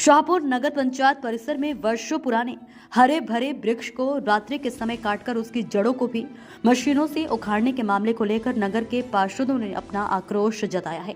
शाहपुर नगर पंचायत परिसर में वर्षों पुराने हरे भरे वृक्ष को रात्रि के समय काटकर उसकी जड़ों को भी मशीनों से उखाड़ने के मामले को लेकर नगर के पार्षदों ने अपना आक्रोश जताया है।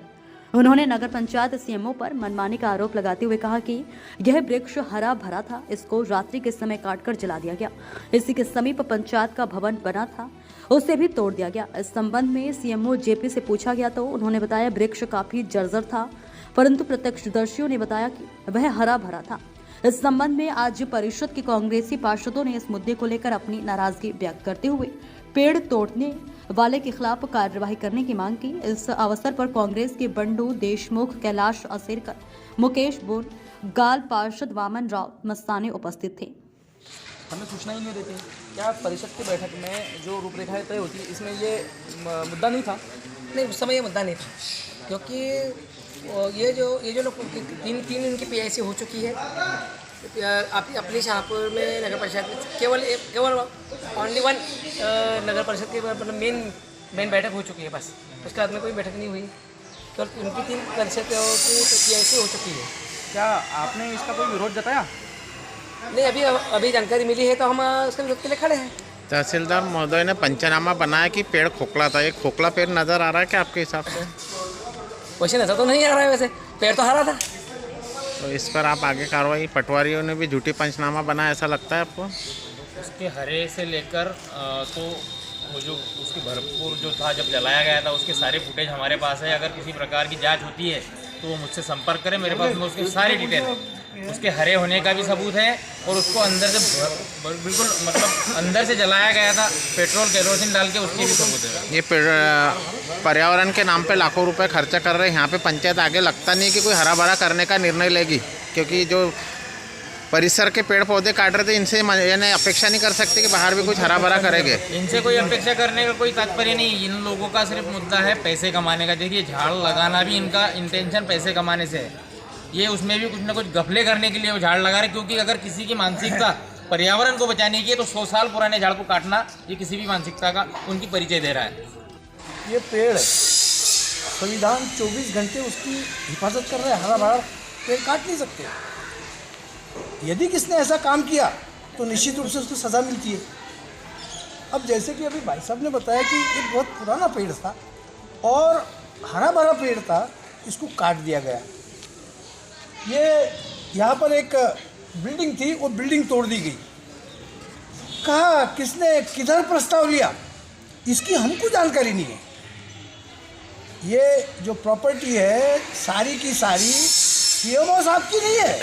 उन्होंने नगर पंचायत सीएमओ पर मनमानी का आरोप लगाते हुए कहा कि यह वृक्ष हरा भरा था, इसको रात्रि के समय काटकर जला दिया गया। इसी के समीप पंचायत का भवन बना था, उसे भी तोड़ दिया गया। इस संबंध में सीएमओ जेपी से पूछा गया तो उन्होंने बताया वृक्ष काफी जर्जर था, परंतु प्रत्यक्षदर्शियों ने बताया कि वह हरा भरा था। इस संबंध में आज परिषद के कांग्रेसी पार्षदों ने इस मुद्दे को लेकर अपनी नाराजगी व्यक्त करते हुए पेड़ तोड़ने वाले के खिलाफ कार्रवाई करने की मांग की। इस अवसर पर कांग्रेस के बंडू देशमुख, कैलाश असेरकर, मुकेश बोन, गाल पार्षद वामन राव मस्ताने उपस्थित थे। हमें सूचना ही नहीं देती। क्या परिषद की बैठक में जो रूपरेखाएं तय होती इसमें ये मुद्दा नहीं था? नहीं, उस समय ये मुद्दा नहीं था, क्योंकि ये जो लोग तीन इनकी पीआईसी हो चुकी है। अपनी शाहपुर में नगर परिषद में केवल ओनली वन नगर परिषद की मतलब मेन बैठक हो चुकी है, बस उसके बाद में कोई बैठक नहीं हुई। तो उनकी 3 परिषद की पीआईसी हो चुकी है। क्या आपने इसका कोई विरोध जताया? नहीं, अभी जानकारी मिली है तो हम उसके विरोध के लिए खड़े हैं। तहसीलदार महोदय ने पंचनामा बनाया कि पेड़ खोखला था। एक खोखला पेड़ नज़र आ रहा है क्या आपके हिसाब से? वैसे नजर तो नहीं आ रहा है, वैसे पेड़ तो हरा था। तो इस पर आप आगे कार्रवाई, पटवारियों ने भी झूठी पंचनामा बनाया, ऐसा लगता है आपको? उसके हरे से लेकर तो वो जो उसकी भरपूर जो था जब जलाया गया था उसके सारे फुटेज हमारे पास है। अगर किसी प्रकार की जांच होती है तो वो मुझसे संपर्क करें, मेरे पास में उसकी सारी डिटेल है। उसके हरे होने का भी सबूत है और उसको अंदर से बिल्कुल मतलब अंदर से जलाया गया था पेट्रोल केरोसिन डाल के, उसके भी सबूत है। ये पर्यावरण के नाम पे लाखों रुपए खर्चा कर रहे हैं यहाँ पे पंचायत। आगे लगता नहीं कि कोई हरा भरा करने का निर्णय लेगी, क्योंकि जो परिसर के पेड़ पौधे काट रहे थे इनसे यानी अपेक्षा नहीं कर सकते कि बाहर भी कुछ हरा भरा करेंगे। इनसे कोई अपेक्षा करने का कोई तात्पर्य नहीं। इन लोगों का सिर्फ मुद्दा है पैसे कमाने का। देखिए, झाड़ लगाना भी इनका इंटेंशन पैसे कमाने से है। ये उसमें भी कुछ ना कुछ गफले करने के लिए वो झाड़ लगा रहे, क्योंकि अगर किसी की मानसिकता पर्यावरण को बचाने की है तो 100 साल पुराने झाड़ को काटना ये किसी भी मानसिकता का उनकी परिचय दे रहा है। ये पेड़ संविधान 24 घंटे उसकी हिफाजत कर रहे हैं। हरा भरा पेड़ काट नहीं सकते। यदि किसने ऐसा काम किया तो निश्चित रूप से उसको सज़ा मिलती है। अब जैसे कि अभी भाई साहब ने बताया कि ये बहुत पुराना पेड़ था और हरा भरा पेड़ था, इसको काट दिया गया। ये यहाँ पर एक बिल्डिंग थी, वो बिल्डिंग तोड़ दी गई। कहा किसने किधर प्रस्ताव लिया इसकी हमको जानकारी नहीं है। ये जो प्रॉपर्टी है सारी की सारी सीएमओ साहब की नहीं है,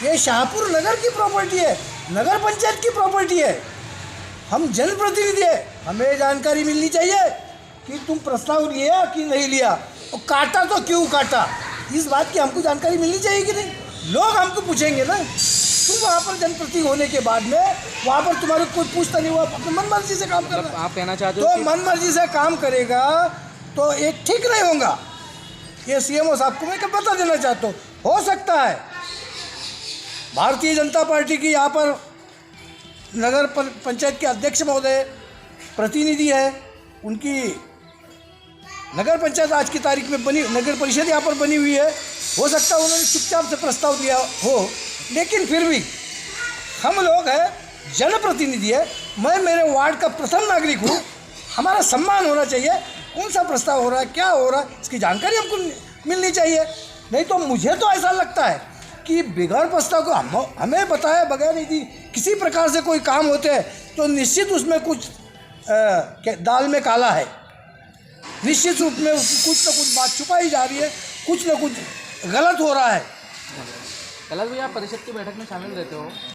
ये शाहपुर नगर की प्रॉपर्टी है, नगर पंचायत की प्रॉपर्टी है। हम जनप्रतिनिधि है, हमें जानकारी मिलनी चाहिए कि तुम प्रस्ताव लिया कि नहीं लिया और काटा तो क्यों काटा, इस बात की हमको जानकारी मिलनी चाहिए कि नहीं। लोग हमको पूछेंगे ना, तुम वहाँ पर जनप्रतिनिधि होने के बाद में वहाँ पर तुम्हारे कोई पूछता नहीं हुआ, अपने मन मर्जी से काम कर रहा है। आप कहना चाहते हो तो मन मर्जी से काम करेगा तो एक ठीक नहीं होगा। ये सीएमओ साहब को मैं क्या बता देना चाहता हूँ। हो सकता है भारतीय जनता पार्टी की यहाँ पर नगर पंचायत के अध्यक्ष महोदय प्रतिनिधि है, उनकी नगर पंचायत आज की तारीख में बनी, नगर परिषद यहाँ पर बनी हुई है। हो सकता है उन्होंने चुपचाप से प्रस्ताव दिया हो, लेकिन फिर भी हम लोग हैं, जनप्रतिनिधि है। मैं मेरे वार्ड का प्रथम नागरिक हूँ, हमारा सम्मान होना चाहिए। कौन सा प्रस्ताव हो रहा है, क्या हो रहा है, इसकी जानकारी हमको मिलनी चाहिए। नहीं तो मुझे तो ऐसा लगता है कि बगैर प्रस्ताव को हमें बताया बगैर यदि किसी प्रकार से कोई काम होते हैं तो निश्चित उसमें कुछ दाल में काला है। निश्चित रूप में कुछ न कुछ बात छुपाई जा रही है, कुछ न कुछ गलत हो रहा है। कैलाश भैया, आप परिषद की बैठक में शामिल रहते हो,